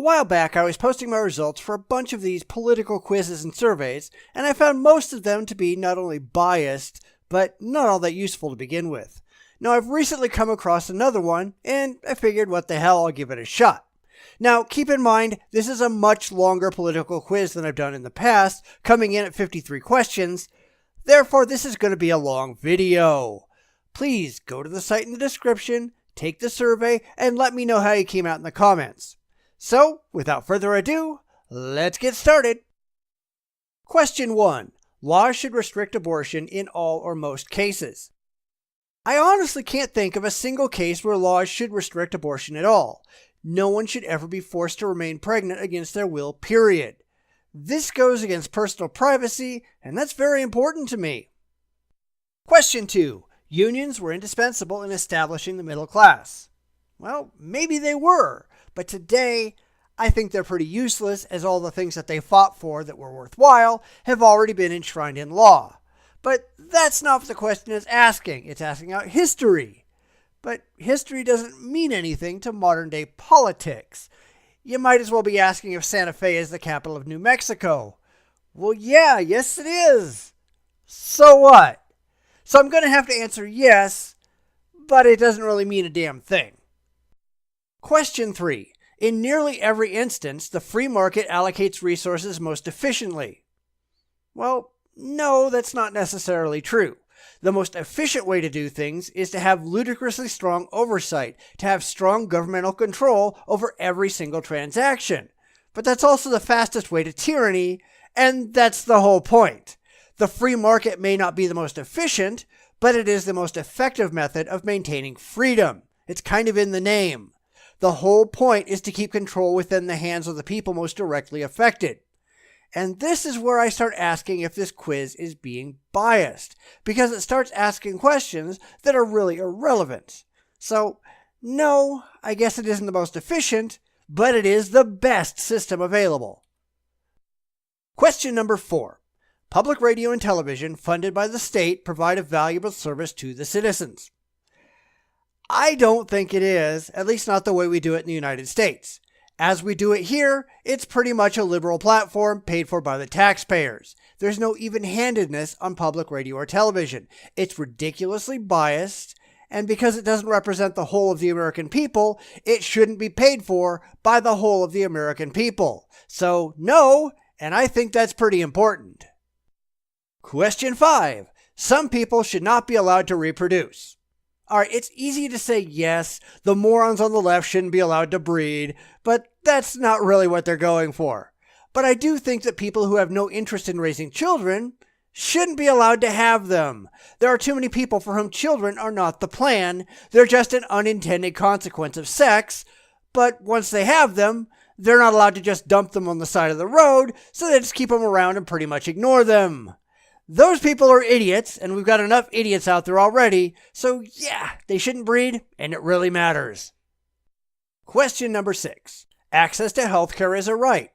while back, I was posting my results for a bunch of these political quizzes and surveys, and I found most of them to be not only biased, but not all that useful to begin with. Now, I've recently come across another one, and I figured, what the hell, I'll give it a shot. Now, keep in mind, this is a much longer political quiz than I've done in the past, coming in at 53 questions. Therefore, this is going to be a long video. Please go to the site in the description, take the survey, and let me know how you came out in the comments. So, without further ado, let's get started. Question 1. Laws should restrict abortion in all or most cases. I honestly can't think of a single case where laws should restrict abortion at all. No one should ever be forced to remain pregnant against their will, period. This goes against personal privacy, and that's very important to me. Question 2. Unions were indispensable in establishing the middle class. Well, maybe they were, but today I think they're pretty useless, as all the things that they fought for that were worthwhile have already been enshrined in law. But that's not what the question is asking. It's asking out history. But history doesn't mean anything to modern day politics. You might as well be asking if Santa Fe is the capital of New Mexico. Well, yes it is. So what? So I'm going to have to answer yes, but it doesn't really mean a damn thing. Question 3. In nearly every instance, the free market allocates resources most efficiently. Well, no, that's not necessarily true. The most efficient way to do things is to have ludicrously strong oversight, to have strong governmental control over every single transaction. But that's also the fastest way to tyranny, and that's the whole point. The free market may not be the most efficient, but it is the most effective method of maintaining freedom. It's kind of in the name. The whole point is to keep control within the hands of the people most directly affected. And this is where I start asking if this quiz is being biased, because it starts asking questions that are really irrelevant. So, no, I guess it isn't the most efficient, but it is the best system available. Question number 4. Public radio and television funded by the state provide a valuable service to the citizens. I don't think it is, at least not the way we do it in the United States. As we do it here, it's pretty much a liberal platform paid for by the taxpayers. There's no even-handedness on public radio or television. It's ridiculously biased, and because it doesn't represent the whole of the American people, it shouldn't be paid for by the whole of the American people. So, no, and I think that's pretty important. Question 5. Some people should not be allowed to reproduce. Alright, it's easy to say yes, the morons on the left shouldn't be allowed to breed, but that's not really what they're going for. But I do think that people who have no interest in raising children shouldn't be allowed to have them. There are too many people for whom children are not the plan, they're just an unintended consequence of sex, but once they have them, they're not allowed to just dump them on the side of the road, so they just keep them around and pretty much ignore them. Those people are idiots, and we've got enough idiots out there already, so yeah, they shouldn't breed, and it really matters. Question number 6. Access to healthcare is a right.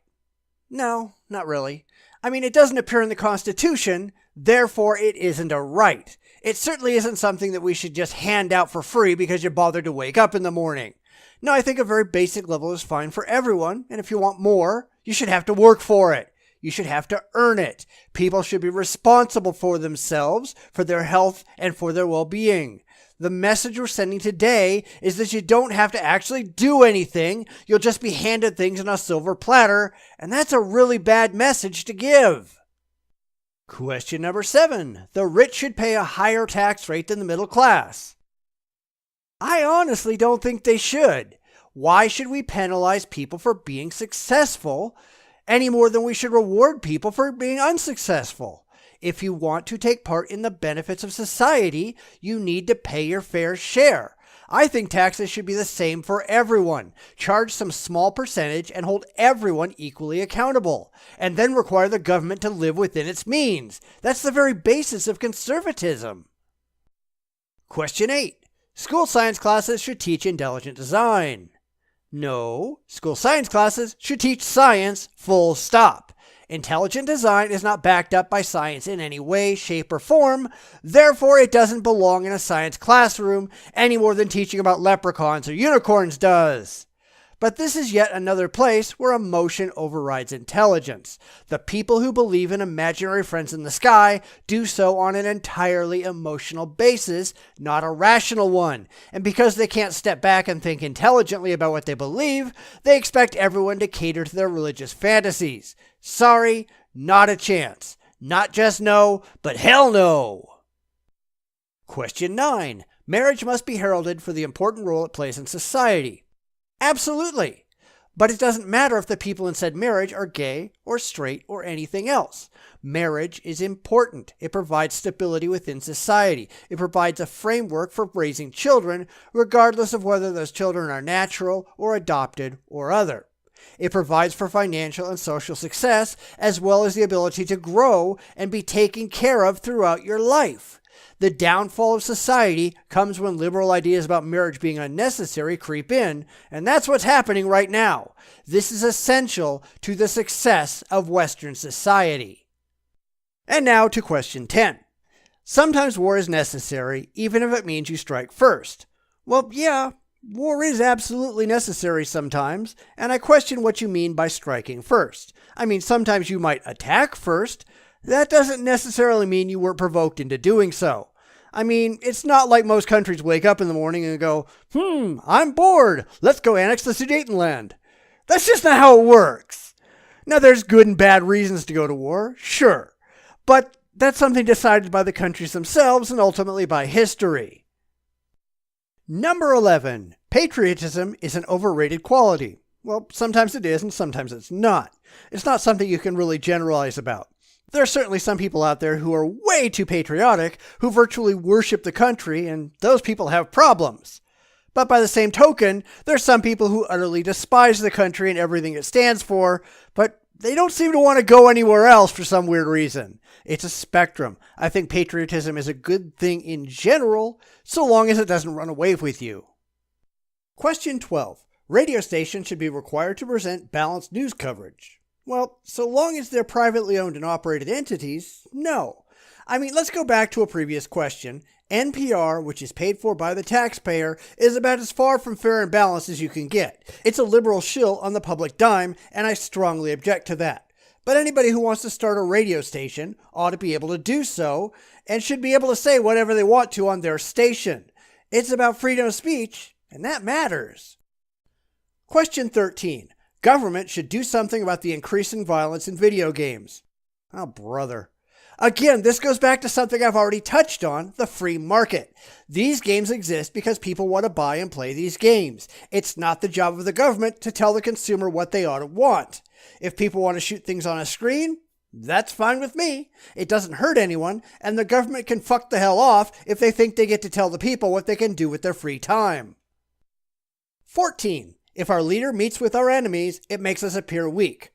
No, not really. I mean, it doesn't appear in the Constitution, therefore it isn't a right. It certainly isn't something that we should just hand out for free because you bothered to wake up in the morning. No, I think a very basic level is fine for everyone, and if you want more, you should have to work for it. You should have to earn it. People should be responsible for themselves, for their health, and for their well-being. The message we're sending today is that you don't have to actually do anything. You'll just be handed things on a silver platter, and that's a really bad message to give. Question number 7. The rich should pay a higher tax rate than the middle class. I honestly don't think they should. Why should we penalize people for being successful any more than we should reward people for being unsuccessful? If you want to take part in the benefits of society, you need to pay your fair share. I think taxes should be the same for everyone. Charge some small percentage and hold everyone equally accountable, and then require the government to live within its means. That's the very basis of conservatism. Question 8. School science classes should teach intelligent design. No, school science classes should teach science, full stop. Intelligent design is not backed up by science in any way, shape, or form. Therefore, it doesn't belong in a science classroom any more than teaching about leprechauns or unicorns does. But this is yet another place where emotion overrides intelligence. The people who believe in imaginary friends in the sky do so on an entirely emotional basis, not a rational one. And because they can't step back and think intelligently about what they believe, they expect everyone to cater to their religious fantasies. Sorry, not a chance. Not just no, but hell no. Question 9. Marriage must be heralded for the important role it plays in society. Absolutely. But it doesn't matter if the people in said marriage are gay or straight or anything else. Marriage is important. It provides stability within society. It provides a framework for raising children, regardless of whether those children are natural or adopted or other. It provides for financial and social success, as well as the ability to grow and be taken care of throughout your life. The downfall of society comes when liberal ideas about marriage being unnecessary creep in, and that's what's happening right now. This is essential to the success of Western society. And now to question 10. Sometimes war is necessary, even if it means you strike first. Well, yeah, war is absolutely necessary sometimes, and I question what you mean by striking first. I mean, sometimes you might attack first. That doesn't necessarily mean you weren't provoked into doing so. I mean, it's not like most countries wake up in the morning and go, I'm bored. Let's go annex the Sudetenland. That's just not how it works. Now, there's good and bad reasons to go to war, sure. But that's something decided by the countries themselves and ultimately by history. Number 11. Patriotism is an overrated quality. Well, sometimes it is and sometimes it's not. It's not something you can really generalize about. There are certainly some people out there who are way too patriotic, who virtually worship the country, and those people have problems. But by the same token, there are some people who utterly despise the country and everything it stands for, but they don't seem to want to go anywhere else for some weird reason. It's a spectrum. I think patriotism is a good thing in general, so long as it doesn't run away with you. Question 12. Radio stations should be required to present balanced news coverage. Well, so long as they're privately owned and operated entities, no. I mean, let's go back to a previous question. NPR, which is paid for by the taxpayer, is about as far from fair and balanced as you can get. It's a liberal shill on the public dime, and I strongly object to that. But anybody who wants to start a radio station ought to be able to do so, and should be able to say whatever they want to on their station. It's about freedom of speech, and that matters. Question 13. Government should do something about the increasing violence in video games. Oh, brother. Again, this goes back to something I've already touched on, the free market. These games exist because people want to buy and play these games. It's not the job of the government to tell the consumer what they ought to want. If people want to shoot things on a screen, that's fine with me. It doesn't hurt anyone, and the government can fuck the hell off if they think they get to tell the people what they can do with their free time. 14. If our leader meets with our enemies, it makes us appear weak.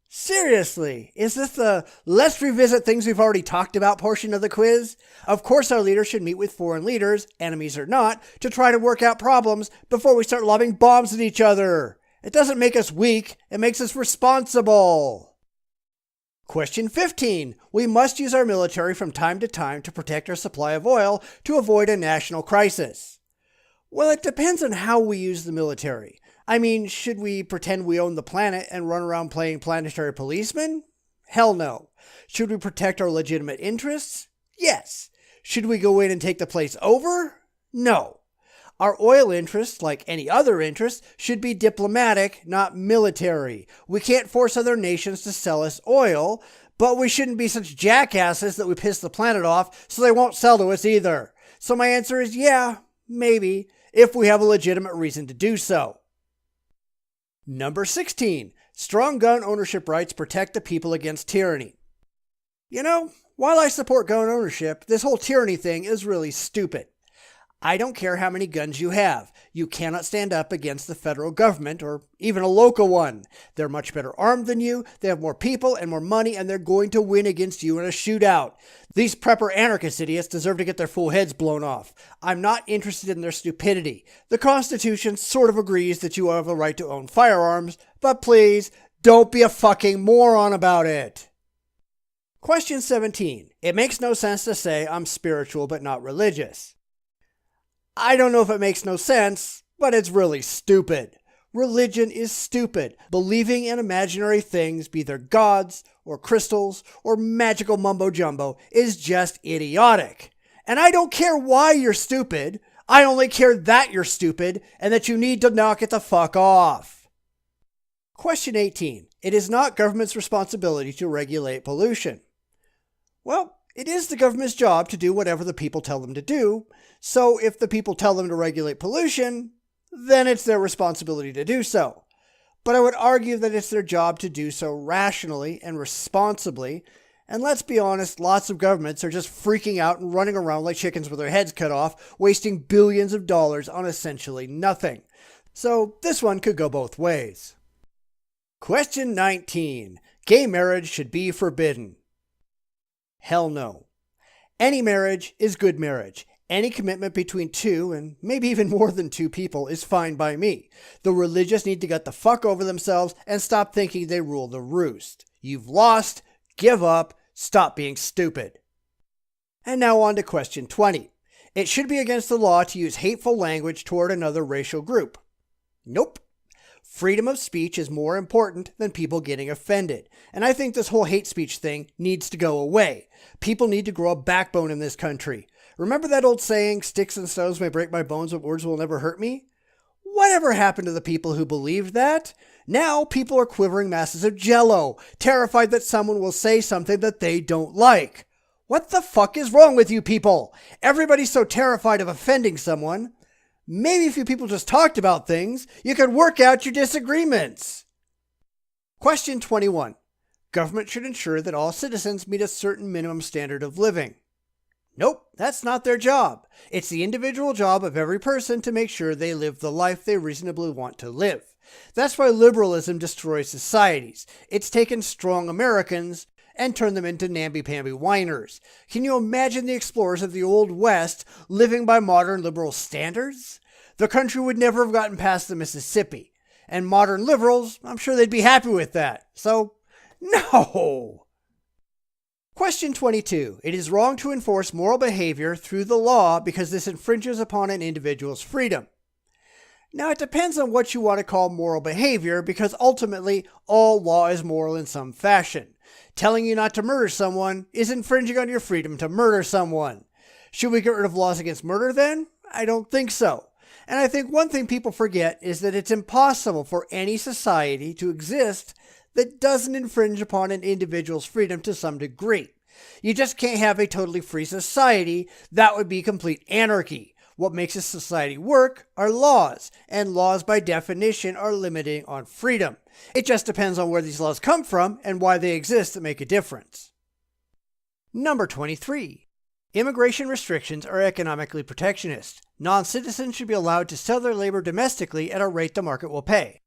Seriously, is this the let's revisit things we've already talked about portion of the quiz? Of course our leader should meet with foreign leaders, enemies or not, to try to work out problems before we start lobbing bombs at each other. It doesn't make us weak, it makes us responsible. Question 15. We must use our military from time to time to protect our supply of oil to avoid a national crisis. Well, it depends on how we use the military. I mean, should we pretend we own the planet and run around playing planetary policeman? Hell no. Should we protect our legitimate interests? Yes. Should we go in and take the place over? No. Our oil interests, like any other interest, should be diplomatic, not military. We can't force other nations to sell us oil, but we shouldn't be such jackasses that we piss the planet off so they won't sell to us either. So my answer is yeah, maybe, if we have a legitimate reason to do so. Number 16. Strong gun ownership rights protect the people against tyranny. You know, while I support gun ownership, this whole tyranny thing is really stupid. I don't care how many guns you have. You cannot stand up against the federal government or even a local one. They're much better armed than you, they have more people and more money, and they're going to win against you in a shootout. These prepper anarchist idiots deserve to get their full heads blown off. I'm not interested in their stupidity. The Constitution sort of agrees that you have a right to own firearms, but please, don't be a fucking moron about it. Question 17. It makes no sense to say I'm spiritual but not religious. I don't know if it makes no sense, but it's really stupid. Religion is stupid. Believing in imaginary things, be they gods or crystals or magical mumbo jumbo, is just idiotic. And I don't care why you're stupid. I only care that you're stupid and that you need to knock it the fuck off. Question 18. It is not government's responsibility to regulate pollution. Well, it is the government's job to do whatever the people tell them to do. So if the people tell them to regulate pollution, then it's their responsibility to do so. But I would argue that it's their job to do so rationally and responsibly. And let's be honest, lots of governments are just freaking out and running around like chickens with their heads cut off, wasting billions of dollars on essentially nothing. So this one could go both ways. Question 19. Gay marriage should be forbidden. Hell no. Any marriage is good marriage. Any commitment between two, and maybe even more than two people, is fine by me. The religious need to get the fuck over themselves and stop thinking they rule the roost. You've lost. Give up. Stop being stupid. And now on to question 20. It should be against the law to use hateful language toward another racial group. Nope. Freedom of speech is more important than people getting offended. And I think this whole hate speech thing needs to go away. People need to grow a backbone in this country. Remember that old saying, sticks and stones may break my bones, but words will never hurt me? Whatever happened to the people who believed that? Now people are quivering masses of jello, terrified that someone will say something that they don't like. What the fuck is wrong with you people? Everybody's so terrified of offending someone. Maybe if you people just talked about things, you could work out your disagreements. Question 21. Government should ensure that all citizens meet a certain minimum standard of living. Nope, that's not their job. It's the individual job of every person to make sure they live the life they reasonably want to live. That's why liberalism destroys societies. It's taken strong Americans and turned them into namby-pamby whiners. Can you imagine the explorers of the Old West living by modern liberal standards? The country would never have gotten past the Mississippi. And modern liberals, I'm sure they'd be happy with that. So, no! Question 22. It is wrong to enforce moral behavior through the law because this infringes upon an individual's freedom. Now, it depends on what you want to call moral behavior because ultimately all law is moral in some fashion. Telling you not to murder someone is infringing on your freedom to murder someone. Should we get rid of laws against murder then? I don't think so. And I think one thing people forget is that it's impossible for any society to exist that doesn't infringe upon an individual's freedom to some degree. You just can't have a totally free society. That would be complete anarchy. What makes a society work are laws, and laws by definition are limiting on freedom. It just depends on where these laws come from and why they exist that make a difference. Number 23. Immigration restrictions are economically protectionist. Non-citizens should be allowed to sell their labor domestically at a rate the market will pay.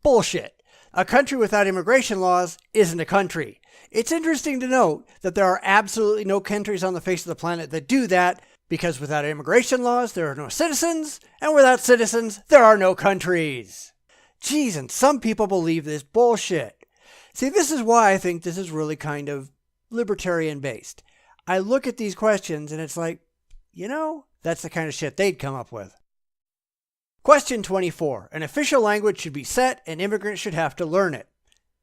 Bullshit. A country without immigration laws isn't a country. It's interesting to note that there are absolutely no countries on the face of the planet that do that, because without immigration laws, there are no citizens, and without citizens, there are no countries. Geez, and some people believe this bullshit. See, this is why I think this is really kind of libertarian-based. I look at these questions and it's like, that's the kind of shit they'd come up with. Question 24. An official language should be set and immigrants should have to learn it.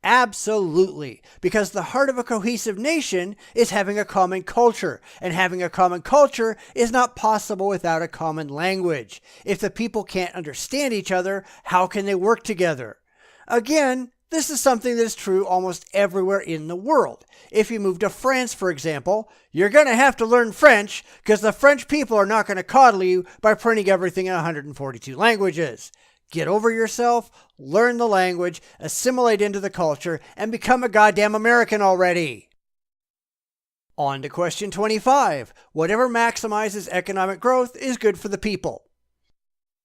Absolutely, because the heart of a cohesive nation is having a common culture, and having a common culture is not possible without a common language. If the people can't understand each other, how can they work together? Again, this is something that is true almost everywhere in the world. If you move to France, for example, you're going to have to learn French because the French people are not going to coddle you by printing everything in 142 languages. Get over yourself, learn the language, assimilate into the culture, and become a goddamn American already. On to question 25. Whatever maximizes economic growth is good for the people.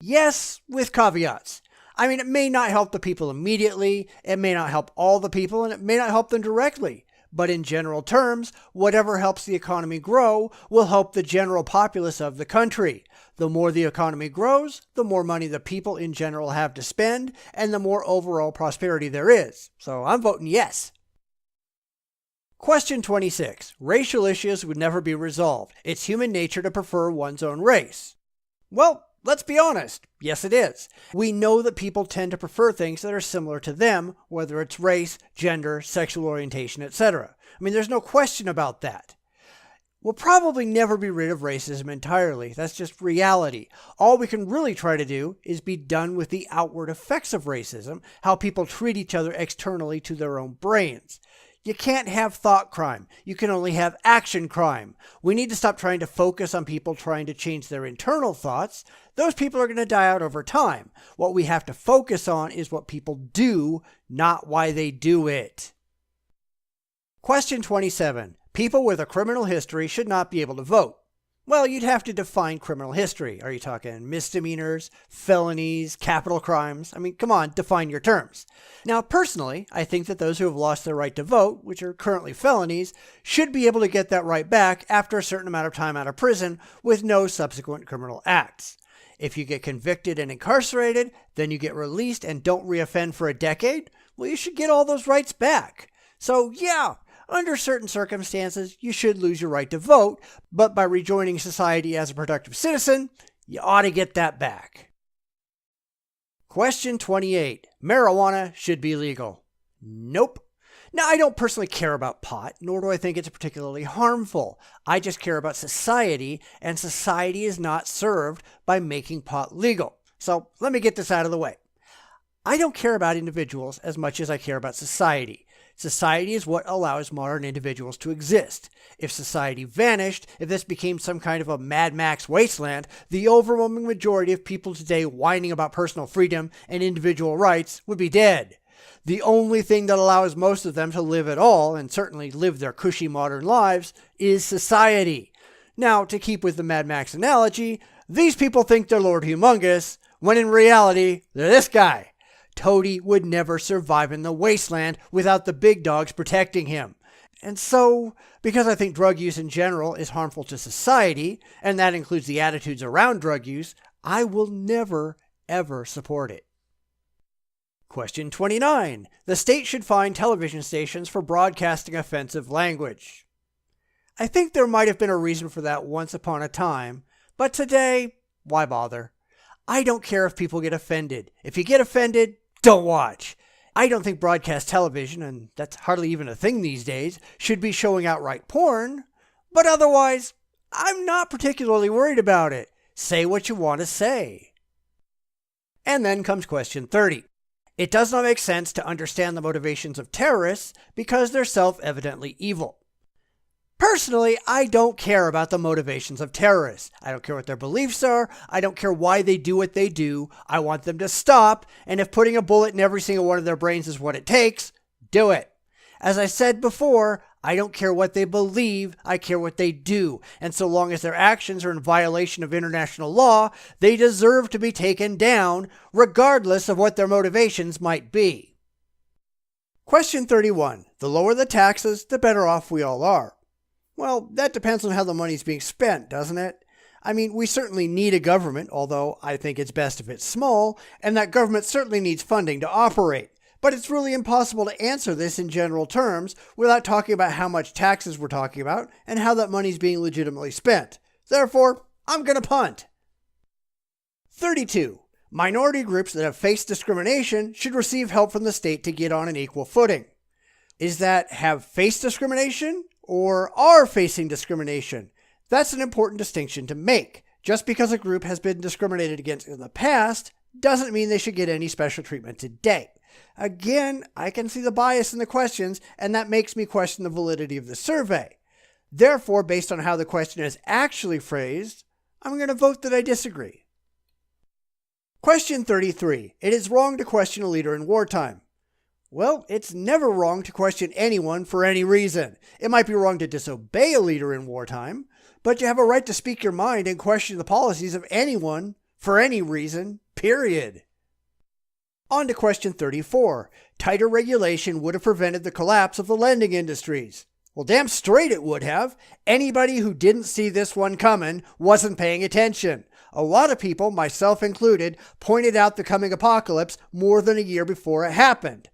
Yes, with caveats. It may not help the people immediately, it may not help all the people, and it may not help them directly. But in general terms, whatever helps the economy grow will help the general populace of the country. The more the economy grows, the more money the people in general have to spend, and the more overall prosperity there is. So I'm voting yes. Question 26. Racial issues would never be resolved. It's human nature to prefer one's own race. Well, let's be honest. Yes, it is. We know that people tend to prefer things that are similar to them, whether it's race, gender, sexual orientation, etc. I mean, there's no question about that. We'll probably never be rid of racism entirely. That's just reality. All we can really try to do is be done with the outward effects of racism, how people treat each other externally to their own brains. You can't have thought crime. You can only have action crime. We need to stop trying to focus on people trying to change their internal thoughts. Those people are going to die out over time. What we have to focus on is what people do, not why they do it. Question 27. People with a criminal history should not be able to vote. Well, you'd have to define criminal history. Are you talking misdemeanors, felonies, capital crimes? I mean, come on, define your terms. Now, personally, I think that those who have lost their right to vote, which are currently felonies, should be able to get that right back after a certain amount of time out of prison with no subsequent criminal acts. If you get convicted and incarcerated, then you get released and don't reoffend for a decade, well, you should get all those rights back. So, yeah. Under certain circumstances, you should lose your right to vote, but by rejoining society as a productive citizen, you ought to get that back. Question 28. Marijuana should be legal. Nope. Now, I don't personally care about pot, nor do I think it's particularly harmful. I just care about society, and society is not served by making pot legal. So let me get this out of the way. I don't care about individuals as much as I care about society. Society is what allows modern individuals to exist. If society vanished, if this became some kind of a Mad Max wasteland, the overwhelming majority of people today whining about personal freedom and individual rights would be dead. The only thing that allows most of them to live at all, and certainly live their cushy modern lives, is society. Now, to keep with the Mad Max analogy, these people think they're Lord Humongous, when in reality, they're this guy. Toady would never survive in the wasteland without the big dogs protecting him. And so, because I think drug use in general is harmful to society, and that includes the attitudes around drug use, I will never, ever support it. Question 29. The state should fine television stations for broadcasting offensive language. I think there might have been a reason for that once upon a time, but today, why bother? I don't care if people get offended. If you get offended, don't watch. I don't think broadcast television, and that's hardly even a thing these days, should be showing outright porn. But otherwise, I'm not particularly worried about it. Say what you want to say. And then comes question 30. It does not make sense to understand the motivations of terrorists because they're self-evidently evil. Personally, I don't care about the motivations of terrorists. I don't care what their beliefs are. I don't care why they do what they do. I want them to stop, and if putting a bullet in every single one of their brains is what it takes, do it. As I said before, I don't care what they believe, I care what they do. And so long as their actions are in violation of international law, they deserve to be taken down, regardless of what their motivations might be. Question 31. The lower the taxes, the better off we all are. Well, that depends on how the money's being spent, doesn't it? I mean, we certainly need a government, although I think it's best if it's small, and that government certainly needs funding to operate. But it's really impossible to answer this in general terms without talking about how much taxes we're talking about and how that money's being legitimately spent. Therefore, I'm going to punt. 32. Minority groups that have faced discrimination should receive help from the state to get on an equal footing. Is that have faced discrimination or are facing discrimination? That's an important distinction to make. Just because a group has been discriminated against in the past doesn't mean they should get any special treatment today. Again, I can see the bias in the questions, and that makes me question the validity of the survey. Therefore, based on how the question is actually phrased, I'm going to vote that I disagree. Question 33. It is wrong to question a leader in wartime. Well, it's never wrong to question anyone for any reason. It might be wrong to disobey a leader in wartime, but you have a right to speak your mind and question the policies of anyone for any reason, period. On to question 34. Tighter regulation would have prevented the collapse of the lending industries. Well, damn straight it would have. Anybody who didn't see this one coming wasn't paying attention. A lot of people, myself included, pointed out the coming apocalypse more than a year before it happened.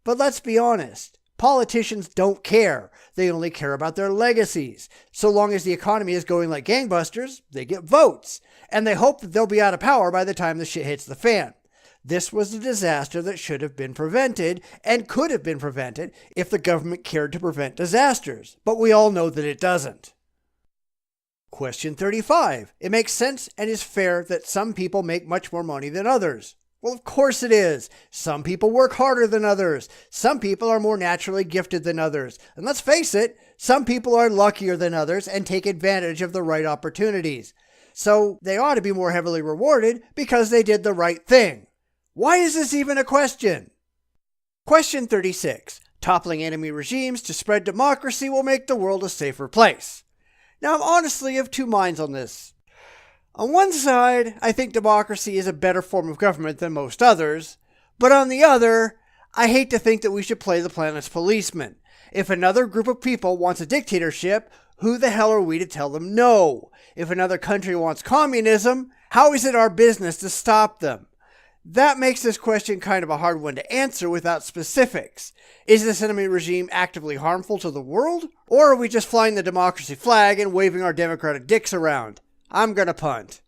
But let's be honest, Politicians don't care. They only care about their legacies. So long as the economy is going like gangbusters, they get votes. And they hope that they'll be out of power by the time the shit hits the fan. This was a disaster that should have been prevented and could have been prevented if the government cared to prevent disasters. But we all know that it doesn't. Question 35. It makes sense and is fair that some people make much more money than others. Well, of course it is. Some people work harder than others. Some people are more naturally gifted than others. And let's face it, some people are luckier than others and take advantage of the right opportunities. So they ought to be more heavily rewarded because they did the right thing. Why is this even a question? Question 36. Toppling enemy regimes to spread democracy will make the world a safer place. Now, I'm honestly of two minds on this. On one side, I think democracy is a better form of government than most others, but on the other, I hate to think that we should play the planet's policeman. If another group of people wants a dictatorship, who the hell are we to tell them no? If another country wants communism, how is it our business to stop them? That makes this question kind of a hard one to answer without specifics. Is this enemy regime actively harmful to the world? Or are we just flying the democracy flag and waving our democratic dicks around? I'm gonna punt.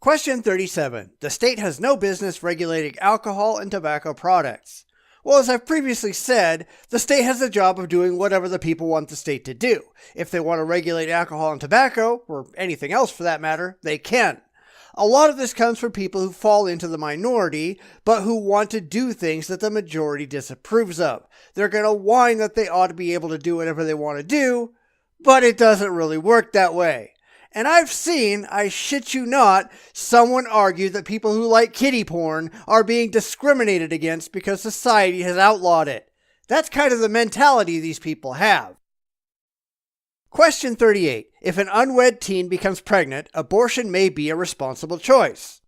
Question 37. The state has no business regulating alcohol and tobacco products. Well, as I've previously said, the state has the job of doing whatever the people want the state to do. If they want to regulate alcohol and tobacco, or anything else for that matter, they can. A lot of this comes from people who fall into the minority, but who want to do things that the majority disapproves of. They're going to whine that they ought to be able to do whatever they want to do, but it doesn't really work that way. And I've seen, I shit you not, someone argue that people who like kiddie porn are being discriminated against because society has outlawed it. That's kind of the mentality these people have. Question 38. If an unwed teen becomes pregnant, abortion may be a responsible choice.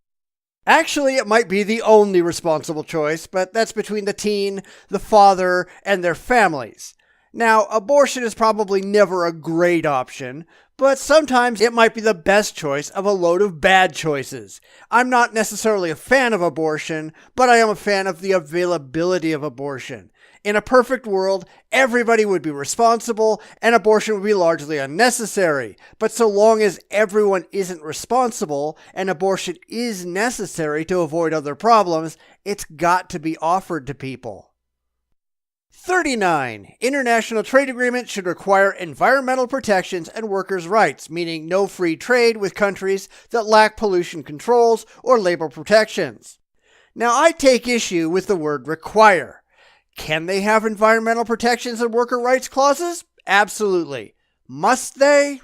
Actually, it might be the only responsible choice, but that's between the teen, the father, and their families. Now, abortion is probably never a great option, but sometimes it might be the best choice of a load of bad choices. I'm not necessarily a fan of abortion, but I am a fan of the availability of abortion. In a perfect world, everybody would be responsible and abortion would be largely unnecessary. But so long as everyone isn't responsible and abortion is necessary to avoid other problems, it's got to be offered to people. 39. International trade agreements should require environmental protections and workers' rights, meaning no free trade with countries that lack pollution controls or labor protections. Now, I take issue with the word require. Can they have environmental protections and worker rights clauses? Absolutely. Must they?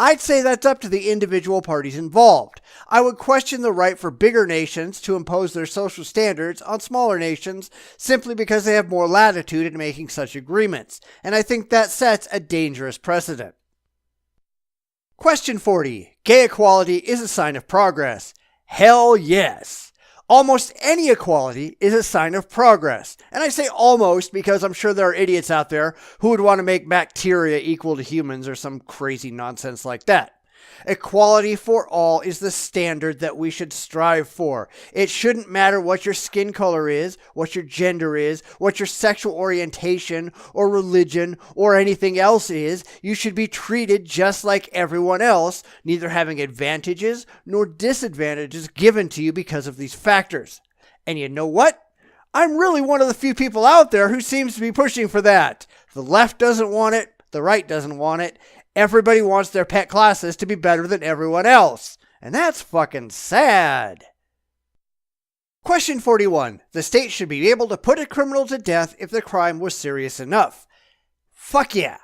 I'd say that's up to the individual parties involved. I would question the right for bigger nations to impose their social standards on smaller nations simply because they have more latitude in making such agreements, and I think that sets a dangerous precedent. Question 40. Gay equality is a sign of progress. Hell yes. Almost any equality is a sign of progress. And I say almost because I'm sure there are idiots out there who would want to make bacteria equal to humans or some crazy nonsense like that. Equality for all is the standard that we should strive for. It shouldn't matter what your skin color is, what your gender is, what your sexual orientation or religion or anything else is. You should be treated just like everyone else, neither having advantages nor disadvantages given to you because of these factors. And you know what? I'm really one of the few people out there who seems to be pushing for that. The left doesn't want it, the right doesn't want it. Everybody wants their pet classes to be better than everyone else. And that's fucking sad. Question 41. The state should be able to put a criminal to death if the crime was serious enough. Fuck yeah.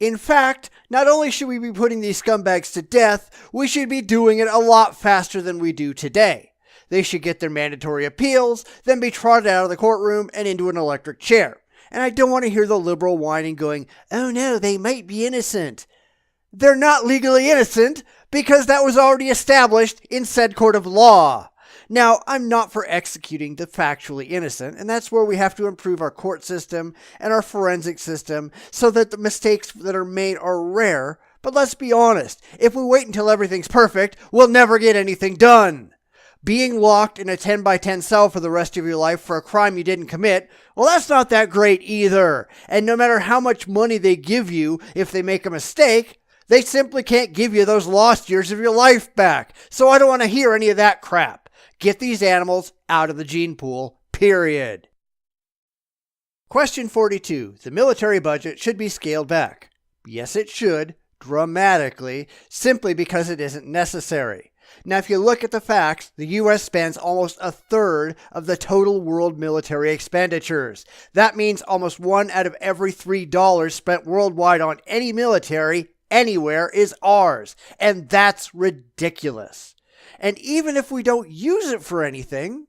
In fact, not only should we be putting these scumbags to death, we should be doing it a lot faster than we do today. They should get their mandatory appeals, then be trotted out of the courtroom and into an electric chair. And I don't want to hear the liberal whining going, oh no, they might be innocent. They're not legally innocent because that was already established in said court of law. Now, I'm not for executing the factually innocent, and that's where we have to improve our court system and our forensic system so that the mistakes that are made are rare. But let's be honest, if we wait until everything's perfect, we'll never get anything done. Being locked in a 10 by 10 cell for the rest of your life for a crime you didn't commit, well, that's not that great either. And no matter how much money they give you if they make a mistake, they simply can't give you those lost years of your life back. So I don't want to hear any of that crap. Get these animals out of the gene pool, period. Question 42. The military budget should be scaled back. Yes, it should, dramatically, simply because it isn't necessary. Now, if you look at the facts, the U.S. spends almost a third of the total world military expenditures. That means almost 1 out of every $3 spent worldwide on any military anywhere is ours. And that's ridiculous. And even if we don't use it for anything,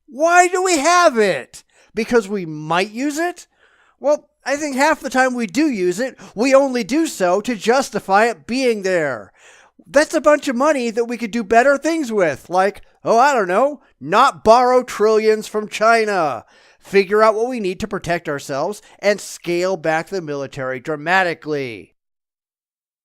why do we have it? Because we might use it? Well, I think half the time we do use it, we only do so to justify it being there. That's a bunch of money that we could do better things with, like, not borrow trillions from China. Figure out what we need to protect ourselves and scale back the military dramatically.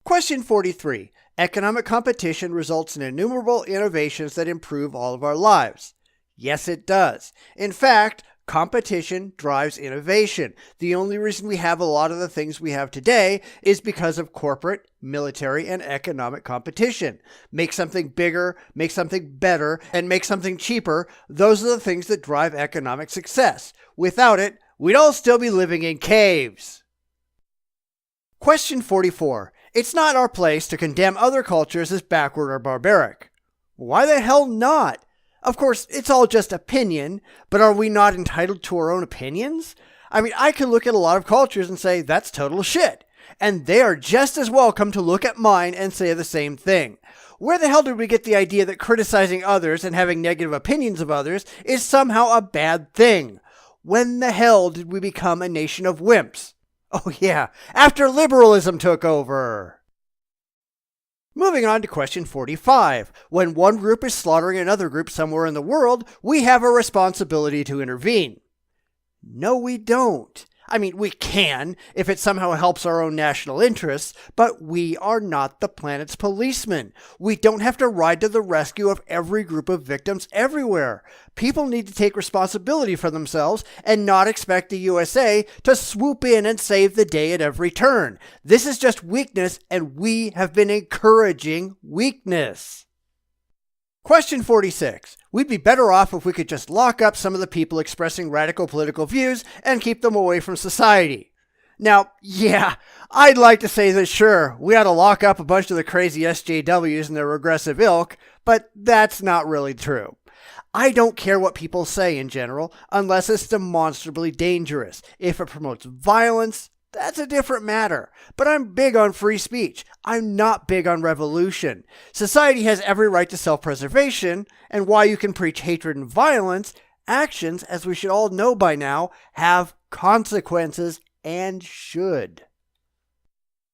Question 43. Economic competition results in innumerable innovations that improve all of our lives. Yes, it does. In fact, competition drives innovation. The only reason we have a lot of the things we have today is because of corporate, military, and economic competition. Make something bigger, make something better, and make something cheaper. Those are the things that drive economic success. Without it, we'd all still be living in caves. Question 44. It's not our place to condemn other cultures as backward or barbaric. Why the hell not? Of course, it's all just opinion, but are we not entitled to our own opinions? I mean, I can look at a lot of cultures and say, that's total shit. And they are just as welcome to look at mine and say the same thing. Where the hell did we get the idea that criticizing others and having negative opinions of others is somehow a bad thing? When the hell did we become a nation of wimps? Oh yeah, after liberalism took over. Moving on to question 45. When one group is slaughtering another group somewhere in the world, we have a responsibility to intervene. No, we don't. I mean, we can, if it somehow helps our own national interests, but we are not the planet's policemen. We don't have to ride to the rescue of every group of victims everywhere. People need to take responsibility for themselves and not expect the USA to swoop in and save the day at every turn. This is just weakness, and we have been encouraging weakness. Question 46. We'd be better off if we could just lock up some of the people expressing radical political views and keep them away from society. Now, yeah, I'd like to say that sure, we ought to lock up a bunch of the crazy SJWs and their regressive ilk, but that's not really true. I don't care what people say in general, unless it's demonstrably dangerous. If it promotes violence, that's a different matter. But I'm big on free speech. I'm not big on revolution. Society has every right to self-preservation, and while you can preach hatred and violence, actions, as we should all know by now, have consequences and should.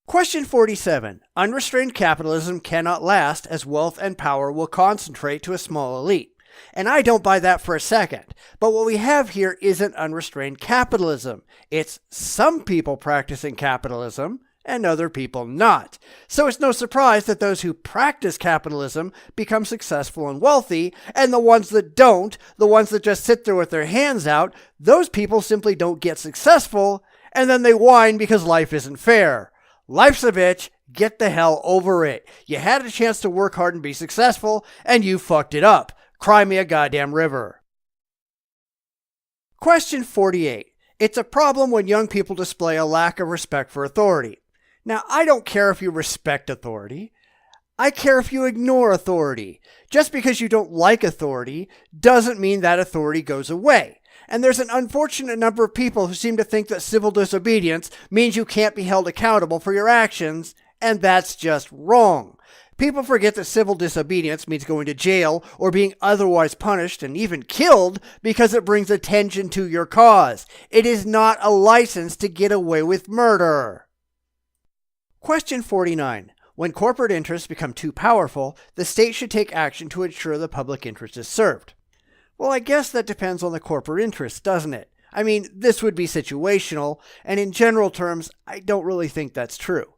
Question 47. Unrestrained capitalism cannot last as wealth and power will concentrate to a small elite. And I don't buy that for a second. But what we have here isn't unrestrained capitalism. It's some people practicing capitalism and other people not. So it's no surprise that those who practice capitalism become successful and wealthy, and the ones that don't, the ones that just sit there with their hands out, those people simply don't get successful, and then they whine because life isn't fair. Life's a bitch. Get the hell over it. You had a chance to work hard and be successful, and you fucked it up. Cry me a goddamn river. Question 48. It's a problem when young people display a lack of respect for authority. Now, I don't care if you respect authority. I care if you ignore authority. Just because you don't like authority doesn't mean that authority goes away. And there's an unfortunate number of people who seem to think that civil disobedience means you can't be held accountable for your actions, and that's just wrong. People forget that civil disobedience means going to jail or being otherwise punished and even killed because it brings attention to your cause. It is not a license to get away with murder. Question 49. When corporate interests become too powerful, the state should take action to ensure the public interest is served. Well, I guess that depends on the corporate interest, doesn't it? I mean, this would be situational, and in general terms, I don't really think that's true.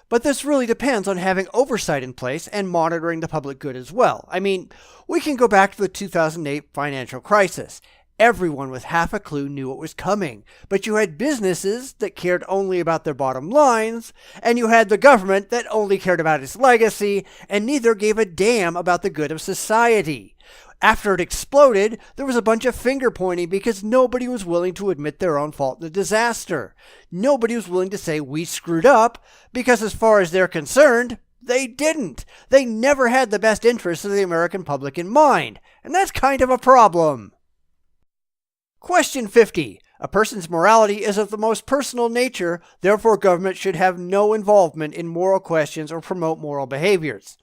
But this really depends on having oversight in place and monitoring the public good as well. I mean, we can go back to the 2008 financial crisis. Everyone with half a clue knew it was coming, but you had businesses that cared only about their bottom lines, and you had the government that only cared about its legacy, and neither gave a damn about the good of society. After it exploded, there was a bunch of finger pointing because nobody was willing to admit their own fault in the disaster. Nobody was willing to say we screwed up because as far as they're concerned, they didn't. They never had the best interests of the American public in mind, and that's kind of a problem. Question 50. A person's morality is of the most personal nature, therefore government should have no involvement in moral questions or promote moral behaviors.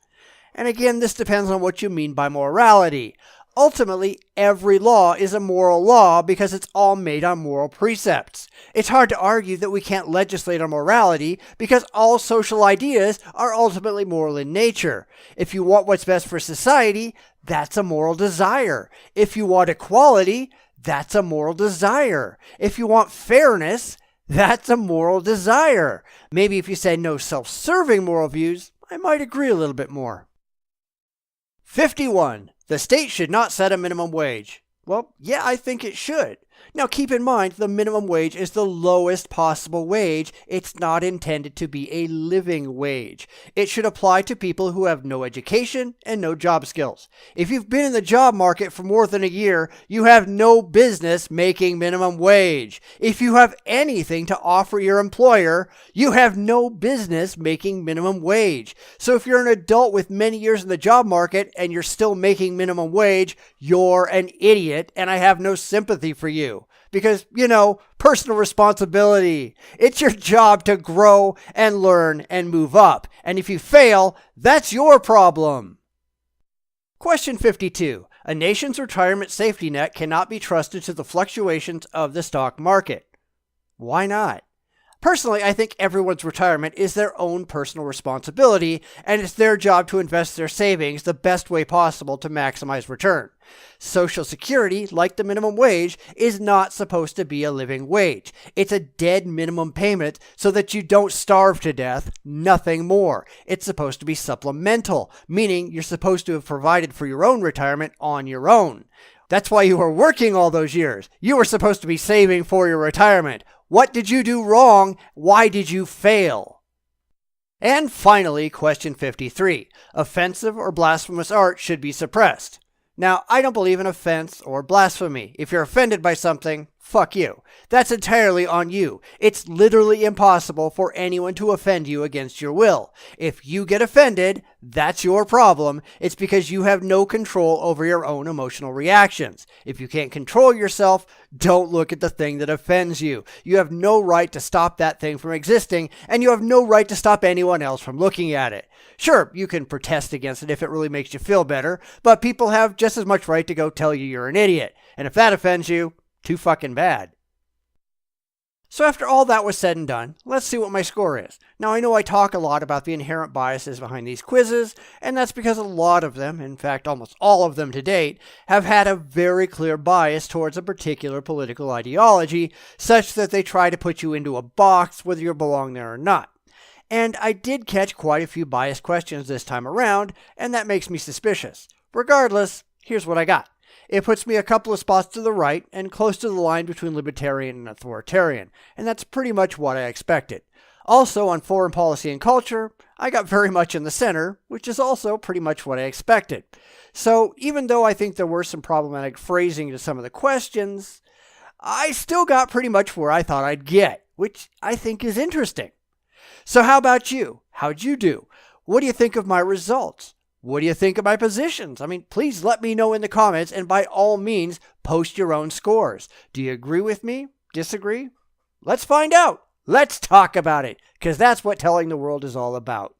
And again, this depends on what you mean by morality. Ultimately, every law is a moral law because it's all made on moral precepts. It's hard to argue that we can't legislate on morality because all social ideas are ultimately moral in nature. If you want what's best for society, that's a moral desire. If you want equality, that's a moral desire. If you want fairness, that's a moral desire. Maybe if you said no self-serving moral views, I might agree a little bit more. 51. The state should not set a minimum wage. Well, yeah, I think it should. Now keep in mind, the minimum wage is the lowest possible wage. It's not intended to be a living wage. It should apply to people who have no education and no job skills. If you've been in the job market for more than a year, you have no business making minimum wage. If you have anything to offer your employer, you have no business making minimum wage. So if you're an adult with many years in the job market and you're still making minimum wage, you're an idiot, and I have no sympathy for you. Because, personal responsibility. It's your job to grow and learn and move up. And if you fail, that's your problem. Question 52. A nation's retirement safety net cannot be trusted to the fluctuations of the stock market. Why not? Personally, I think everyone's retirement is their own personal responsibility, and it's their job to invest their savings the best way possible to maximize return. Social Security, like the minimum wage, is not supposed to be a living wage. It's a dead minimum payment so that you don't starve to death, nothing more. It's supposed to be supplemental, meaning you're supposed to have provided for your own retirement on your own. That's why you were working all those years. You were supposed to be saving for your retirement. What did you do wrong? Why did you fail? And finally, question 53. Offensive or blasphemous art should be suppressed. Now, I don't believe in offense or blasphemy. If you're offended by something, fuck you. That's entirely on you. It's literally impossible for anyone to offend you against your will. If you get offended, that's your problem. It's because you have no control over your own emotional reactions. If you can't control yourself, don't look at the thing that offends you. You have no right to stop that thing from existing, and you have no right to stop anyone else from looking at it. Sure, you can protest against it if it really makes you feel better, but people have just as much right to go tell you you're an idiot. And if that offends you, too fucking bad. So after all that was said and done, let's see what my score is. Now I know I talk a lot about the inherent biases behind these quizzes, and that's because a lot of them, in fact almost all of them to date, have had a very clear bias towards a particular political ideology, such that they try to put you into a box whether you belong there or not. And I did catch quite a few biased questions this time around, and that makes me suspicious. Regardless, here's what I got. It puts me a couple of spots to the right and close to the line between libertarian and authoritarian, and that's pretty much what I expected. Also, on foreign policy and culture, I got very much in the center, which is also pretty much what I expected. So even though I think there were some problematic phrasing to some of the questions, I still got pretty much where I thought I'd get, which I think is interesting. So how about you? How'd you do? What do you think of my results? What do you think of my positions? I mean, please let me know in the comments, and by all means, post your own scores. Do you agree with me? Disagree? Let's find out. Let's talk about it, because that's what telling the world is all about.